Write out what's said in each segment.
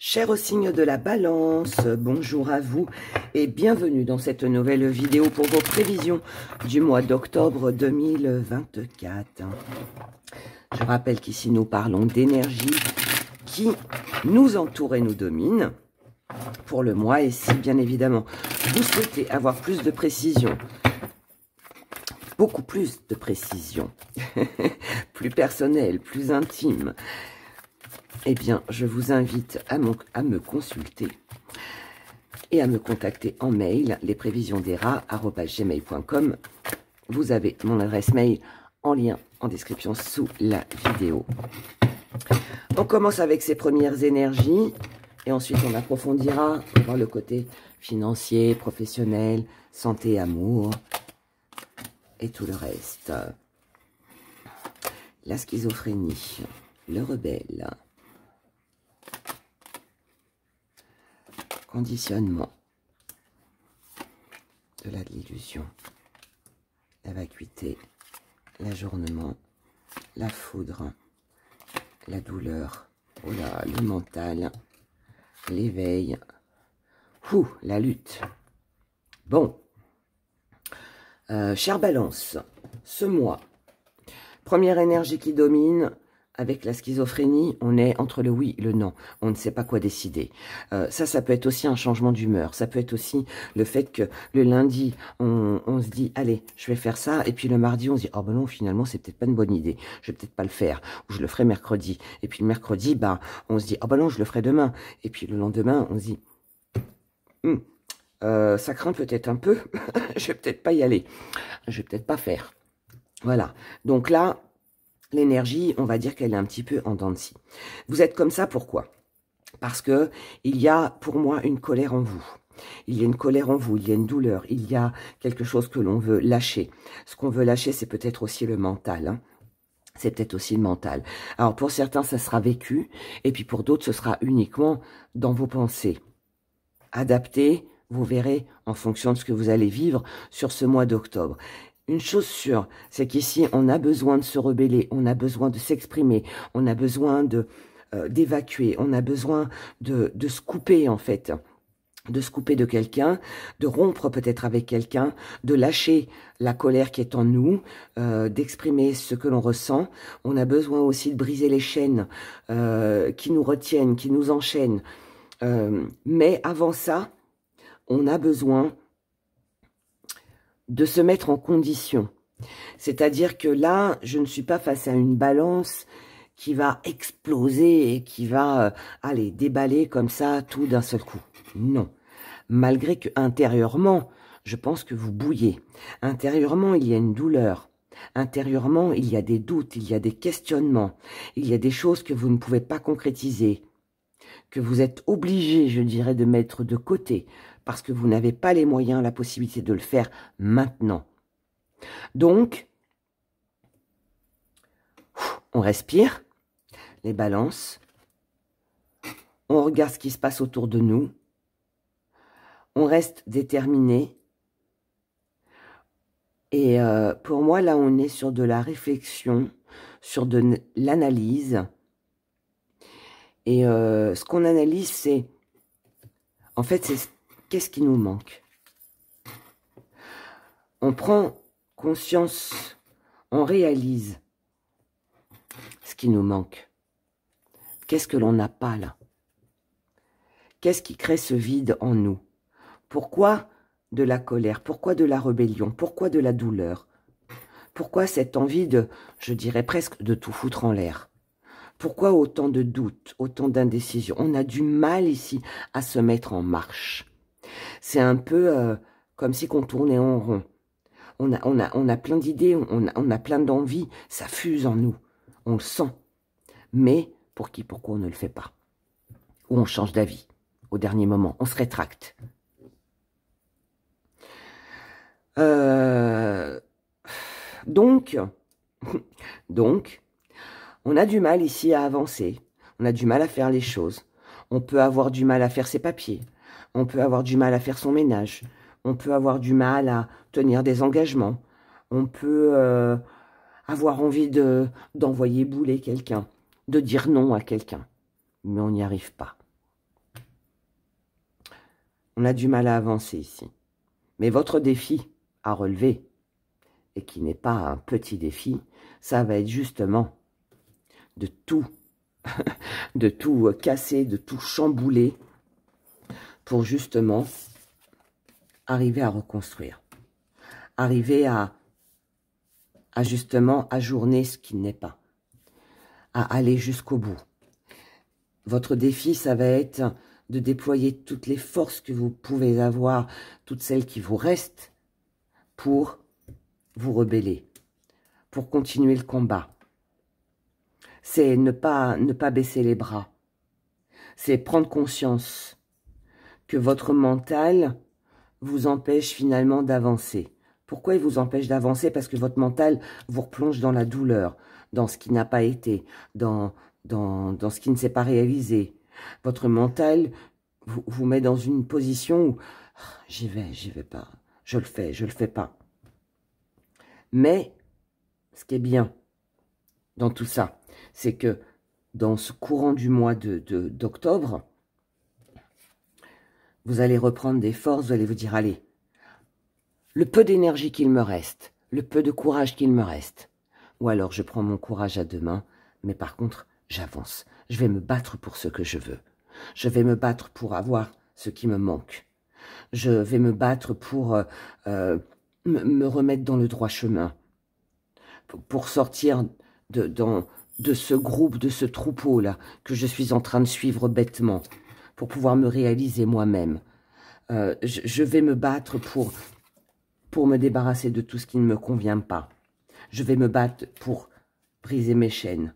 Cher signe de la balance, bonjour à vous et bienvenue dans cette nouvelle vidéo pour vos prévisions du mois d'octobre 2024. Je rappelle qu'ici nous parlons d'énergie qui nous entoure et nous domine pour le mois. Et si bien évidemment vous souhaitez avoir plus de précision, beaucoup plus de précision, plus personnelle, plus intime, eh bien, je vous invite à me consulter et à me contacter en mail, lesprévisionsdera@gmail.com. Vous avez mon adresse mail en lien en description sous la vidéo. On commence avec ces premières énergies et ensuite on approfondira dans le côté financier, professionnel, santé, amour et tout le reste. La schizophrénie, le rebelle. Conditionnement de l'illusion, la vacuité, l'ajournement, la foudre, la douleur, oh là, le mental, l'éveil, la lutte. Bon, chère Balance, ce mois, première énergie qui domine. Avec la schizophrénie, on est entre le oui et le non. On ne sait pas quoi décider. Ça peut être aussi un changement d'humeur. Ça peut être aussi le fait que le lundi, on se dit, allez, je vais faire ça. Et puis le mardi, on se dit, oh ben non, finalement, c'est peut-être pas une bonne idée. Je vais peut-être pas le faire. Ou je le ferai mercredi. Et puis le mercredi, on se dit, oh ben non, je le ferai demain. Et puis le lendemain, on se dit, ça craint peut-être un peu. Je vais peut-être pas y aller. Je vais peut-être pas faire. Voilà. Donc là, l'énergie, on va dire qu'elle est un petit peu en dents de scie. Vous êtes comme ça, pourquoi? Parce que il y a pour moi une colère en vous. Il y a une colère en vous, il y a une douleur, il y a quelque chose que l'on veut lâcher. Ce qu'on veut lâcher, c'est peut-être aussi le mental. Hein. C'est peut-être aussi le mental. Alors pour certains, ça sera vécu, et puis pour d'autres, ce sera uniquement dans vos pensées. Adaptez, vous verrez, en fonction de ce que vous allez vivre sur ce mois d'octobre. Une chose sûre, c'est qu'ici, on a besoin de se rebeller, on a besoin de s'exprimer, on a besoin d'évacuer, on a besoin de se couper, en fait, de se couper de quelqu'un, de rompre peut-être avec quelqu'un, de lâcher la colère qui est en nous, d'exprimer ce que l'on ressent. On a besoin aussi de briser les chaînes qui nous retiennent, qui nous enchaînent. Mais avant ça, on a besoin de se mettre en condition. C'est-à-dire que là, je ne suis pas face à une balance qui va exploser et qui va, aller déballer comme ça, tout d'un seul coup. Non. Malgré que intérieurement, je pense que vous bouillez. Intérieurement, il y a une douleur. Intérieurement, il y a des doutes, il y a des questionnements. Il y a des choses que vous ne pouvez pas concrétiser, que vous êtes obligé, je dirais, de mettre de côté, parce que vous n'avez pas les moyens, la possibilité de le faire maintenant. Donc, on respire, les balances, on regarde ce qui se passe autour de nous, on reste déterminé, et pour moi, là, on est sur de la réflexion, sur de l'analyse, et ce qu'on analyse, c'est, en fait, c'est qu'est-ce qui nous manque. On prend conscience, on réalise ce qui nous manque. Qu'est-ce que l'on n'a pas là? Qu'est-ce qui crée ce vide en nous? Pourquoi de la colère? Pourquoi de la rébellion? Pourquoi de la douleur? Pourquoi cette envie de, je dirais presque, de tout foutre en l'air? Pourquoi autant de doutes, autant d'indécision? On a du mal ici à se mettre en marche. C'est un peu comme si on tournait en rond. On a plein d'idées, on a plein d'envies, ça fuse en nous. On le sent. Mais pourquoi on ne le fait pas? Ou on change d'avis au dernier moment, on se rétracte. Donc, on a du mal ici à avancer. On a du mal à faire les choses. On peut avoir du mal à faire ses papiers. On peut avoir du mal à faire son ménage. On peut avoir du mal à tenir des engagements. On peut avoir envie d'envoyer bouler quelqu'un, de dire non à quelqu'un. Mais on n'y arrive pas. On a du mal à avancer ici. Mais votre défi à relever, et qui n'est pas un petit défi, ça va être justement de tout, de tout casser, de tout chambouler, pour justement arriver à reconstruire. Arriver à justement ajourner ce qui n'est pas. À aller jusqu'au bout. Votre défi, ça va être de déployer toutes les forces que vous pouvez avoir, toutes celles qui vous restent, pour vous rebeller, pour continuer le combat. C'est ne pas baisser les bras. C'est prendre conscience que votre mental vous empêche finalement d'avancer. Pourquoi il vous empêche d'avancer? Parce que votre mental vous replonge dans la douleur, dans ce qui n'a pas été, dans ce qui ne s'est pas réalisé. Votre mental vous met dans une position où j'y vais pas, je le fais pas. Mais ce qui est bien dans tout ça, c'est que dans ce courant du mois d'octobre, vous allez reprendre des forces, vous allez vous dire, allez, le peu d'énergie qu'il me reste, le peu de courage qu'il me reste, ou alors je prends mon courage à deux mains, mais par contre, j'avance. Je vais me battre pour ce que je veux. Je vais me battre pour avoir ce qui me manque. Je vais me battre pour me remettre dans le droit chemin, pour sortir de ce groupe, de ce troupeau-là, que je suis en train de suivre bêtement, pour pouvoir me réaliser moi-même. Je vais me battre pour me débarrasser de tout ce qui ne me convient pas. Je vais me battre pour briser mes chaînes.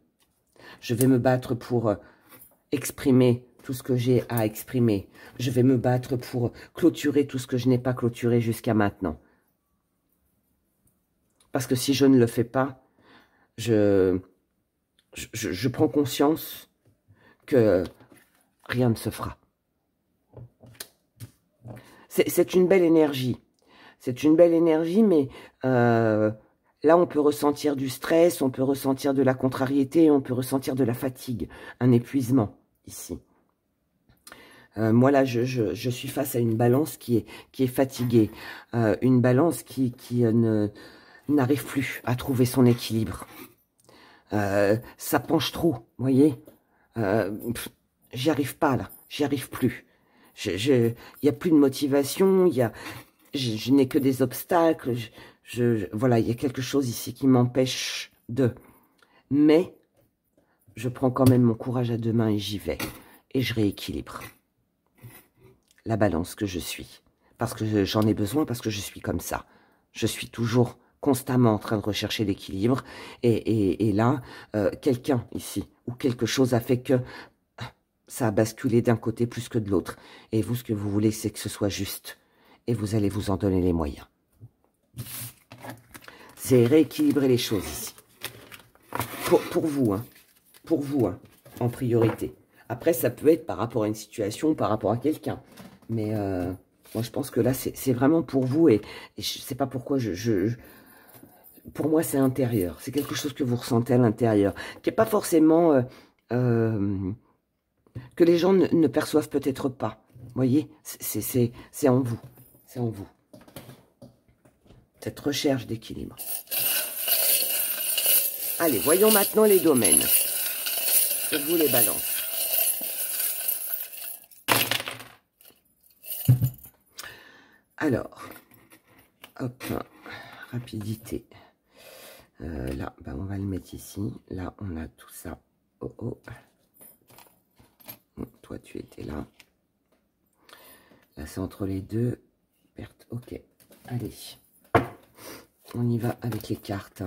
Je vais me battre pour exprimer tout ce que j'ai à exprimer. Je vais me battre pour clôturer tout ce que je n'ai pas clôturé jusqu'à maintenant. Parce que si je ne le fais pas, je prends conscience que rien ne se fera. C'est une belle énergie. C'est une belle énergie, mais là, on peut ressentir du stress, on peut ressentir de la contrariété, on peut ressentir de la fatigue, un épuisement ici. Moi, là, je suis face à une balance qui est fatiguée, une balance qui n'arrive plus à trouver son équilibre. Ça penche trop, vous voyez. J'y arrive pas, là, j'y arrive plus. Il n'y a plus de motivation, je n'ai que des obstacles, voilà, il y a quelque chose ici qui m'empêche de. Mais, je prends quand même mon courage à deux mains et j'y vais. Et je rééquilibre la balance que je suis. Parce que j'en ai besoin, parce que je suis comme ça. Je suis toujours constamment en train de rechercher l'équilibre. Et là, quelqu'un ici, ou quelque chose a fait que ça a basculé d'un côté plus que de l'autre. Et vous, ce que vous voulez, c'est que ce soit juste. Et vous allez vous en donner les moyens. C'est rééquilibrer les choses ici. Pour vous, hein. Pour vous, hein, en priorité. Après, ça peut être par rapport à une situation, par rapport à quelqu'un. Mais moi, je pense que là, c'est vraiment pour vous. Et je ne sais pas pourquoi pour moi, c'est intérieur. C'est quelque chose que vous ressentez à l'intérieur. Qui n'est pas forcément... que les gens ne perçoivent peut-être pas. Vous voyez, c'est en vous. C'est en vous. Cette recherche d'équilibre. Allez, voyons maintenant les domaines. Pour vous, les balances. Alors, hop, rapidité. Là, ben, on va le mettre ici. Là, on a tout ça. Oh, oh. Toi, tu étais là. Là, c'est entre les deux. Perte. Ok. Allez. On y va avec les cartes.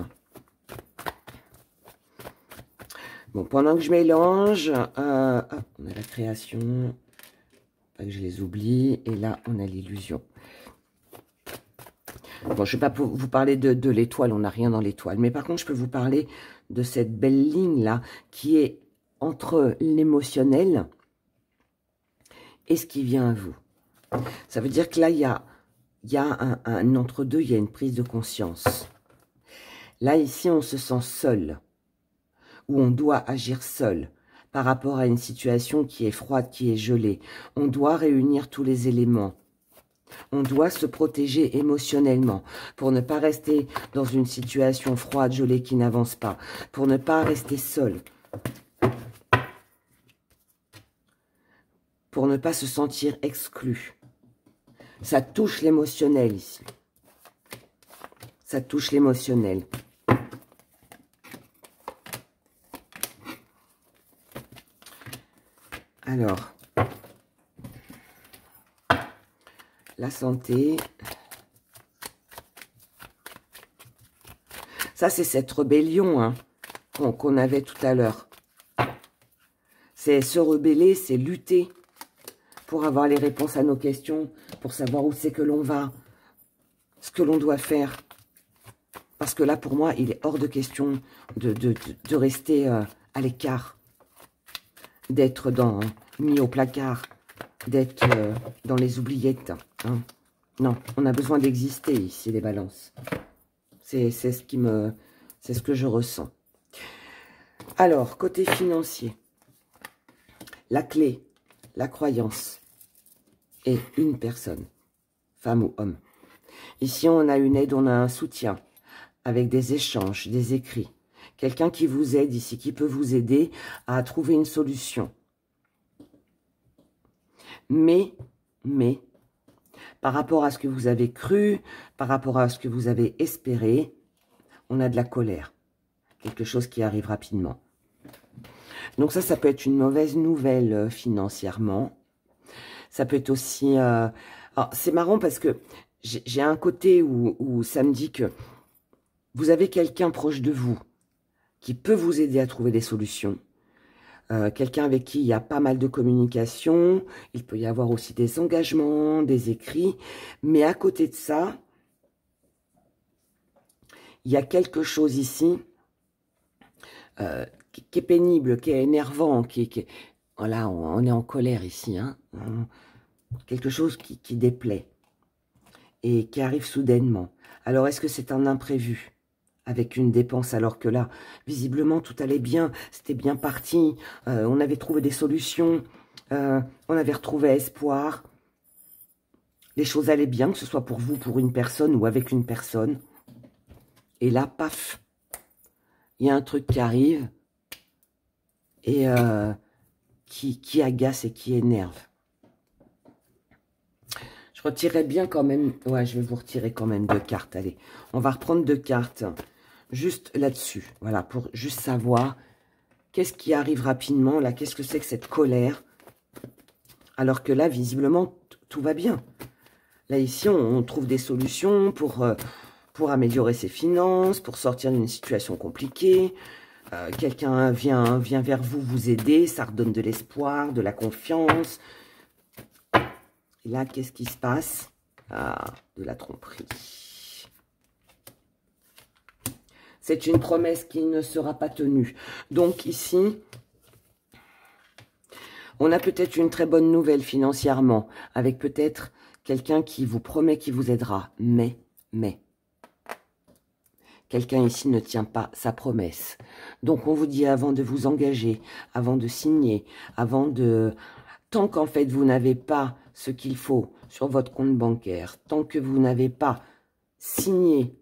Bon, pendant que je mélange, on a la création. Pas que je les oublie. Et là, on a l'illusion. Bon, je ne vais pas vous parler de l'étoile. On n'a rien dans l'étoile. Mais par contre, je peux vous parler de cette belle ligne-là qui est entre l'émotionnel et ce qui vient à vous. Ça veut dire que là, il y a un entre-deux, il y a une prise de conscience. Là, ici, on se sent seul, ou on doit agir seul par rapport à une situation qui est froide, qui est gelée. On doit réunir tous les éléments. On doit se protéger émotionnellement pour ne pas rester dans une situation froide, gelée, qui n'avance pas. Pour ne pas rester seul. Pour ne pas se sentir exclu. Ça touche l'émotionnel ici. Ça touche l'émotionnel. Alors, la santé. Ça, c'est cette rébellion hein, qu'on avait tout à l'heure. C'est se rebeller, c'est lutter pour avoir les réponses à nos questions, pour savoir où c'est que l'on va, ce que l'on doit faire. Parce que là, pour moi, il est hors de question de rester à l'écart, d'être mis au placard, d'être dans les oubliettes. Hein. Non, on a besoin d'exister ici, les balances. C'est ce que je ressens. Alors, côté financier, la clé, la croyance et une personne, femme ou homme. Ici, on a une aide, on a un soutien avec des échanges, des écrits. Quelqu'un qui vous aide ici, qui peut vous aider à trouver une solution. Mais, par rapport à ce que vous avez cru, par rapport à ce que vous avez espéré, on a de la colère. Quelque chose qui arrive rapidement. Donc ça peut être une mauvaise nouvelle financièrement. Ça peut être aussi... c'est marrant parce que j'ai un côté où ça me dit que vous avez quelqu'un proche de vous qui peut vous aider à trouver des solutions. Quelqu'un avec qui il y a pas mal de communication. Il peut y avoir aussi des engagements, des écrits. Mais à côté de ça, il y a quelque chose ici qui est pénible, qui est énervant, voilà, on est en colère ici. Hein. Quelque chose qui déplaît et qui arrive soudainement. Alors, est-ce que c'est un imprévu avec une dépense alors que là, visiblement, tout allait bien, c'était bien parti, on avait trouvé des solutions, on avait retrouvé espoir, les choses allaient bien, que ce soit pour vous, pour une personne ou avec une personne. Et là, paf, il y a un truc qui arrive et qui agace et qui énerve. Je retirerai bien quand même, ouais, je vais vous retirer quand même 2 cartes, allez. On va reprendre 2 cartes, juste là-dessus, voilà, pour juste savoir qu'est-ce qui arrive rapidement, là, qu'est-ce que c'est que cette colère, alors que là, visiblement, tout va bien. Là, ici, on trouve des solutions pour améliorer ses finances, pour sortir d'une situation compliquée. Quelqu'un vient vers vous, vous aider, ça redonne de l'espoir, de la confiance. Et là, qu'est-ce qui se passe? Ah, de la tromperie. C'est une promesse qui ne sera pas tenue. Donc ici, on a peut-être une très bonne nouvelle financièrement, avec peut-être quelqu'un qui vous promet qu'il vous aidera. Mais, quelqu'un ici ne tient pas sa promesse. Donc on vous dit avant de vous engager, avant de signer, avant de... Tant qu'en fait vous n'avez pas ce qu'il faut sur votre compte bancaire, tant que vous n'avez pas signé,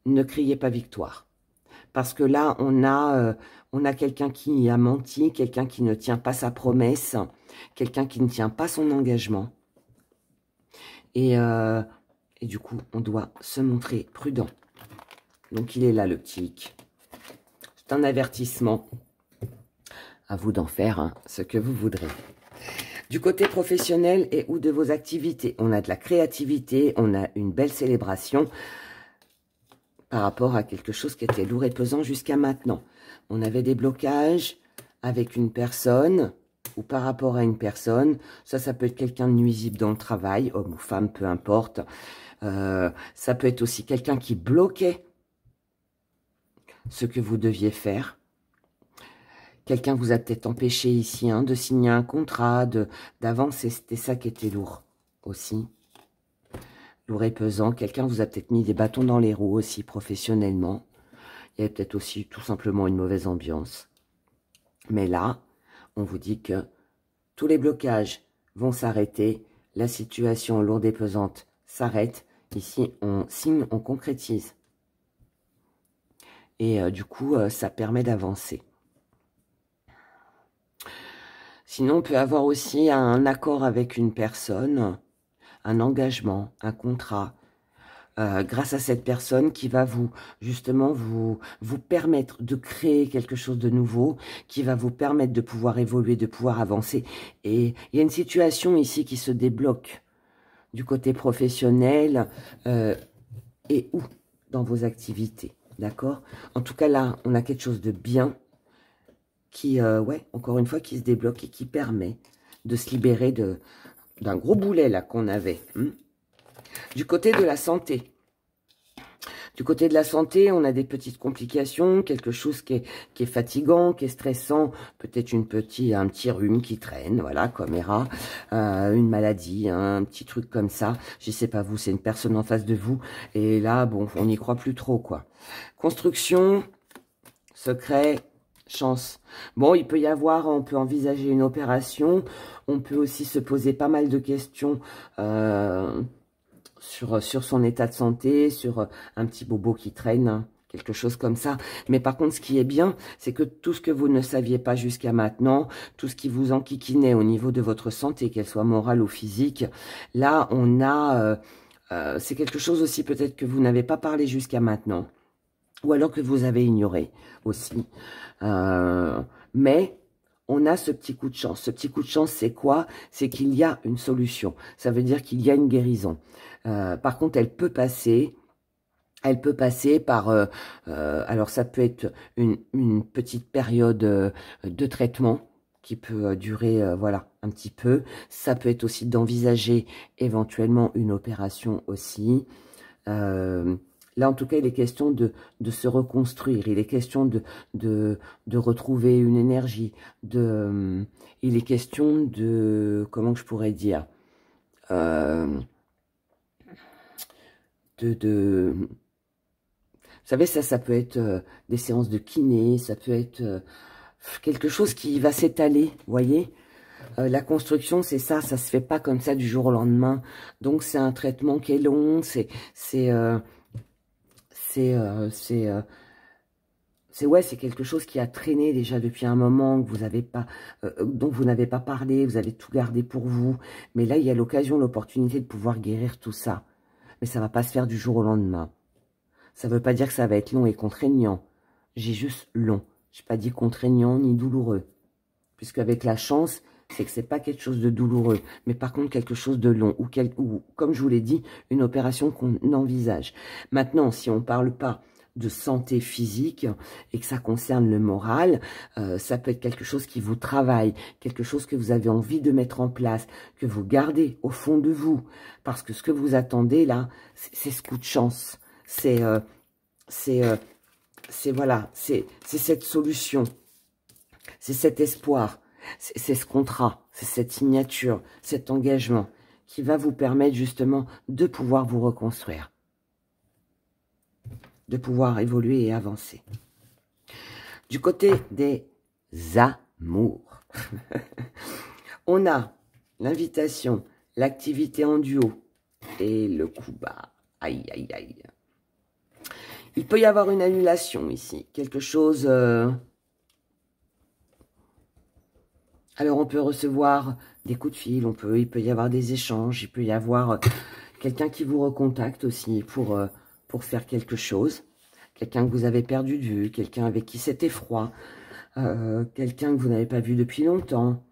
ne criez pas victoire. Parce que là, on a quelqu'un qui a menti, quelqu'un qui ne tient pas sa promesse, quelqu'un qui ne tient pas son engagement. Et du coup, on doit se montrer prudent. Donc, il est là, le petit hic. C'est un avertissement. À vous d'en faire hein, ce que vous voudrez. Du côté professionnel et ou de vos activités, on a de la créativité, on a une belle célébration par rapport à quelque chose qui était lourd et pesant jusqu'à maintenant. On avait des blocages avec une personne ou par rapport à une personne. Ça peut être quelqu'un de nuisible dans le travail, homme ou femme, peu importe. Ça peut être aussi quelqu'un qui bloquait ce que vous deviez faire. Quelqu'un vous a peut-être empêché ici hein, de signer un contrat, d'avancer. C'était ça qui était lourd aussi. Lourd et pesant. Quelqu'un vous a peut-être mis des bâtons dans les roues aussi professionnellement. Il y avait peut-être aussi tout simplement une mauvaise ambiance. Mais là, on vous dit que tous les blocages vont s'arrêter. La situation lourde et pesante s'arrête. Ici, on signe, on concrétise. Et du coup, ça permet d'avancer. Sinon, on peut avoir aussi un accord avec une personne, un engagement, un contrat, grâce à cette personne qui va justement vous permettre de créer quelque chose de nouveau, qui va vous permettre de pouvoir évoluer, de pouvoir avancer. Et il y a une situation ici qui se débloque du côté professionnel et ou dans vos activités, d'accord? En tout cas, là, on a quelque chose de bien qui, ouais, encore une fois, qui se débloque et qui permet de se libérer d'un gros boulet, là, qu'on avait. Du côté de la santé. Du côté de la santé, on a des petites complications, quelque chose qui est fatigant, qui est stressant, peut-être un petit rhume qui traîne, voilà, comme ERA, une maladie, un petit truc comme ça. Je sais pas vous, c'est une personne en face de vous, et là, bon, on n'y croit plus trop, quoi. Construction, secret, chance. Bon, il peut y avoir, on peut envisager une opération, on peut aussi se poser pas mal de questions, sur son état de santé, sur un petit bobo qui traîne, hein, quelque chose comme ça. Mais par contre, ce qui est bien, c'est que tout ce que vous ne saviez pas jusqu'à maintenant, tout ce qui vous enquiquinait au niveau de votre santé, qu'elle soit morale ou physique, là, on a... c'est quelque chose aussi peut-être que vous n'avez pas parlé jusqu'à maintenant, ou alors que vous avez ignoré aussi. Mais... on a ce petit coup de chance. Ce petit coup de chance, c'est quoi? C'est qu'il y a une solution. Ça veut dire qu'il y a une guérison. Par contre, elle peut passer par... alors, ça peut être une petite période de traitement qui peut durer, voilà, un petit peu. Ça peut être aussi d'envisager éventuellement une opération aussi. Là, en tout cas, il est question de se reconstruire. Il est question de retrouver une énergie. Il est question de... comment je pourrais dire vous savez, ça peut être des séances de kiné, ça peut être quelque chose qui va s'étaler, vous voyez. La construction, c'est ça se fait pas comme ça du jour au lendemain. Donc, c'est un traitement qui est long, c'est quelque chose qui a traîné déjà depuis un moment, que vous avez pas, dont vous n'avez pas parlé, vous avez tout gardé pour vous. Mais là, il y a l'occasion, l'opportunité de pouvoir guérir tout ça. Mais ça va pas se faire du jour au lendemain. Ça veut pas dire que ça va être long et contraignant. J'ai juste long. J'ai pas dit contraignant ni douloureux. Puisque avec la chance, c'est que c'est pas quelque chose de douloureux. Mais par contre, quelque chose de long. Ou comme je vous l'ai dit, une opération qu'on envisage. Maintenant, si on parle pas de santé physique et que ça concerne le moral, ça peut être quelque chose qui vous travaille, quelque chose que vous avez envie de mettre en place, que vous gardez au fond de vous. Parce que ce que vous attendez là, c'est ce coup de chance. Voilà, c'est cette solution, c'est cet espoir, c'est ce contrat, c'est cette signature, cet engagement qui va vous permettre justement de pouvoir vous reconstruire, de pouvoir évoluer et avancer. Du côté des amours, on a l'invitation, l'activité en duo et le coup bas. Aïe, aïe, aïe. Il peut y avoir une annulation ici, quelque chose... Alors, on peut recevoir des coups de fil, il peut y avoir des échanges, il peut y avoir quelqu'un qui vous recontacte aussi pour faire quelque chose. Quelqu'un que vous avez perdu de vue, quelqu'un avec qui c'était froid, quelqu'un que vous n'avez pas vu depuis longtemps.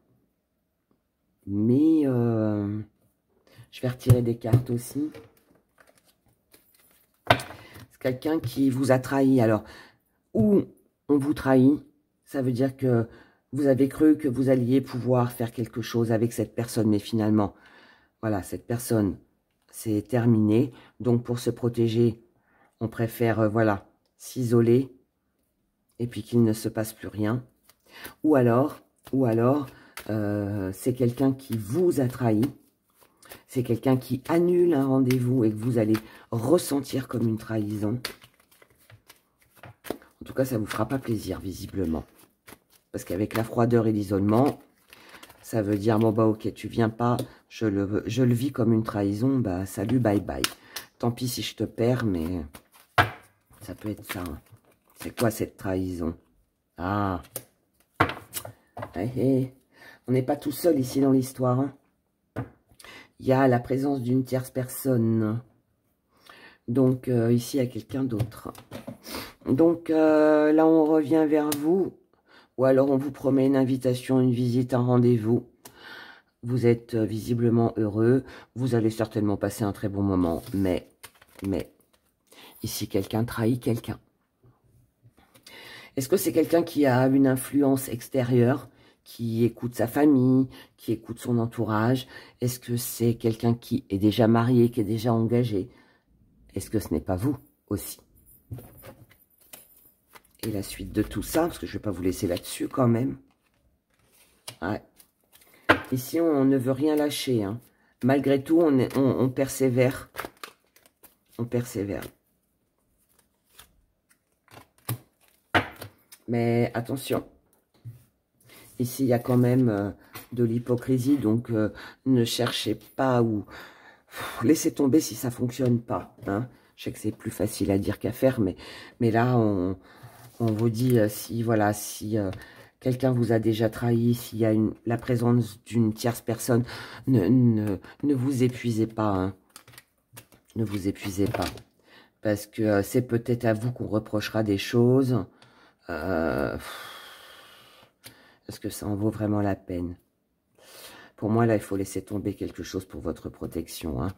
Mais je vais retirer des cartes aussi. Quelqu'un qui vous a trahi. Alors, ou on vous trahit, ça veut dire que vous avez cru que vous alliez pouvoir faire quelque chose avec cette personne, mais finalement, voilà, cette personne, c'est terminé. Donc, pour se protéger, on préfère, voilà, s'isoler et puis qu'il ne se passe plus rien. Ou alors, c'est quelqu'un qui vous a trahi. C'est quelqu'un qui annule un rendez-vous et que vous allez ressentir comme une trahison. En tout cas, ça ne vous fera pas plaisir, visiblement. Parce qu'avec la froideur et l'isolement, Ça veut dire, bon bah ok, tu viens pas, je le vis comme une trahison, bah salut, bye bye. Tant pis si je te perds, mais ça peut être ça. Hein. C'est quoi cette trahison? Ah, on n'est pas tout seul ici dans l'histoire. Hein. Il y a la présence d'une tierce personne. Donc ici, il y a quelqu'un d'autre. Donc là, on revient vers vous. Ou alors, on vous promet une invitation, une visite, un rendez-vous. Vous êtes visiblement heureux. Vous allez certainement passer un très bon moment. Mais, ici, quelqu'un trahit quelqu'un. Est-ce que c'est quelqu'un qui a une influence extérieure, qui écoute sa famille, qui écoute son entourage? Est-ce que c'est quelqu'un qui est déjà marié, qui est déjà engagé? Est-ce que ce n'est pas vous aussi? Et la suite de tout ça, parce que je ne vais pas vous laisser là-dessus quand même. Ouais. Ici, on ne veut rien lâcher. Hein. Malgré tout, on persévère. On persévère. Mais attention. Ici, il y a quand même de l'hypocrisie. Donc, ne cherchez pas ou... Laissez tomber si ça ne fonctionne pas. Hein. Je sais que c'est plus facile à dire qu'à faire. Mais là, on vous dit, si voilà, si quelqu'un vous a déjà trahi, s'il y a la présence d'une tierce personne, ne vous épuisez pas. Hein. Ne vous épuisez pas. Parce que c'est peut-être à vous qu'on reprochera des choses. Est-ce que ça en vaut vraiment la peine? Pour moi, là, il faut laisser tomber quelque chose pour votre protection. Hein.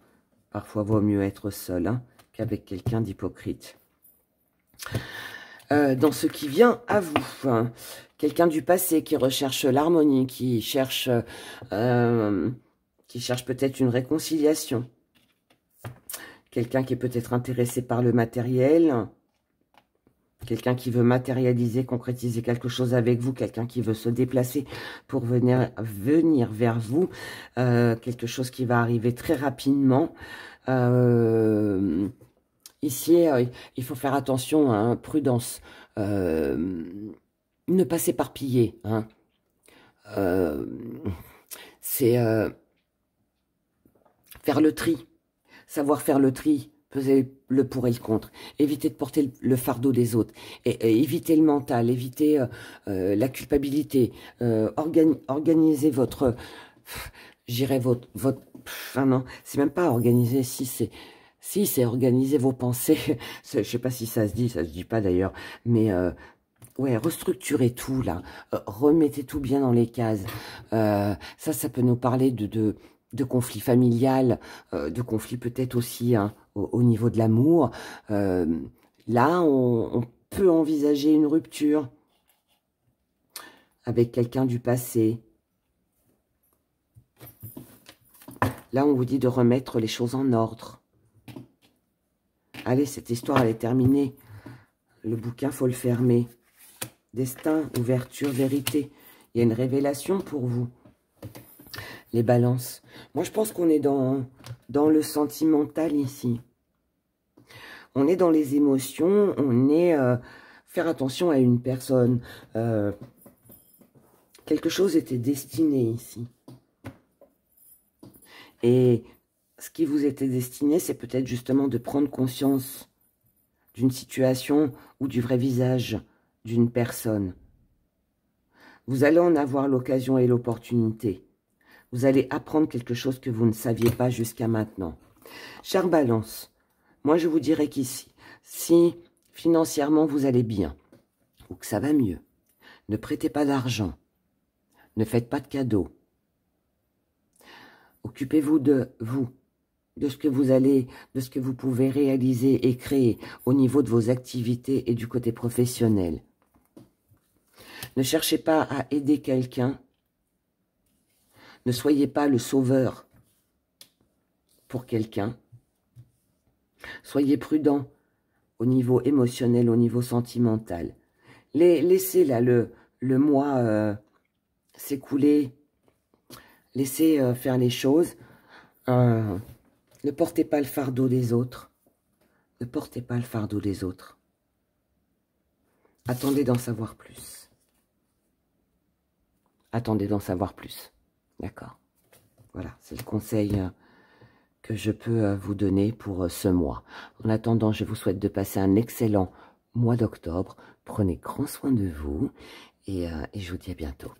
Parfois, vaut mieux être seul hein, qu'avec quelqu'un d'hypocrite. Dans ce qui vient à vous, hein, quelqu'un du passé qui recherche l'harmonie, qui cherche peut-être une réconciliation. Quelqu'un qui est peut-être intéressé par le matériel. Quelqu'un qui veut matérialiser, concrétiser quelque chose avec vous. Quelqu'un qui veut se déplacer pour venir vers vous. Quelque chose qui va arriver très rapidement. Ici, il faut faire attention, hein, prudence. Ne pas s'éparpiller. Hein. C'est faire le tri. Savoir faire le tri. Peser le pour et le contre. Éviter de porter le fardeau des autres. Et éviter le mental. Éviter la culpabilité. Organiser votre... J'irais votre... Enfin non, c'est même pas organiser. Si, c'est organiser vos pensées. Je sais pas si ça se dit pas d'ailleurs. Mais ouais, restructurez tout là. Remettez tout bien dans les cases. Ça peut nous parler de conflits familial, de conflits peut-être aussi hein, au niveau de l'amour. Là, on peut envisager une rupture avec quelqu'un du passé. Là, on vous dit de remettre les choses en ordre. Allez, cette histoire, elle est terminée. Le bouquin, faut le fermer. Destin, ouverture, vérité. Il y a une révélation pour vous. Les balances. Moi, je pense qu'on est dans le sentimental ici. On est dans les émotions. On est... faire attention à une personne. Quelque chose était destiné ici. Et ce qui vous était destiné, c'est peut-être justement de prendre conscience d'une situation ou du vrai visage d'une personne. Vous allez en avoir l'occasion et l'opportunité. Vous allez apprendre quelque chose que vous ne saviez pas jusqu'à maintenant. Chère Balance, moi je vous dirais qu'ici, si financièrement vous allez bien, ou que ça va mieux, ne prêtez pas d'argent, ne faites pas de cadeaux. Occupez-vous de vous, de ce que vous pouvez réaliser et créer au niveau de vos activités et du côté professionnel. Ne cherchez pas à aider quelqu'un. Ne soyez pas le sauveur pour quelqu'un. Soyez prudent au niveau émotionnel, au niveau sentimental. Laissez là le mois s'écouler. Laissez faire les choses. Ne portez pas le fardeau des autres. Ne portez pas le fardeau des autres. Attendez d'en savoir plus. Attendez d'en savoir plus. D'accord? Voilà, c'est le conseil que je peux vous donner pour ce mois. En attendant, je vous souhaite de passer un excellent mois d'octobre. Prenez grand soin de vous et je vous dis à bientôt.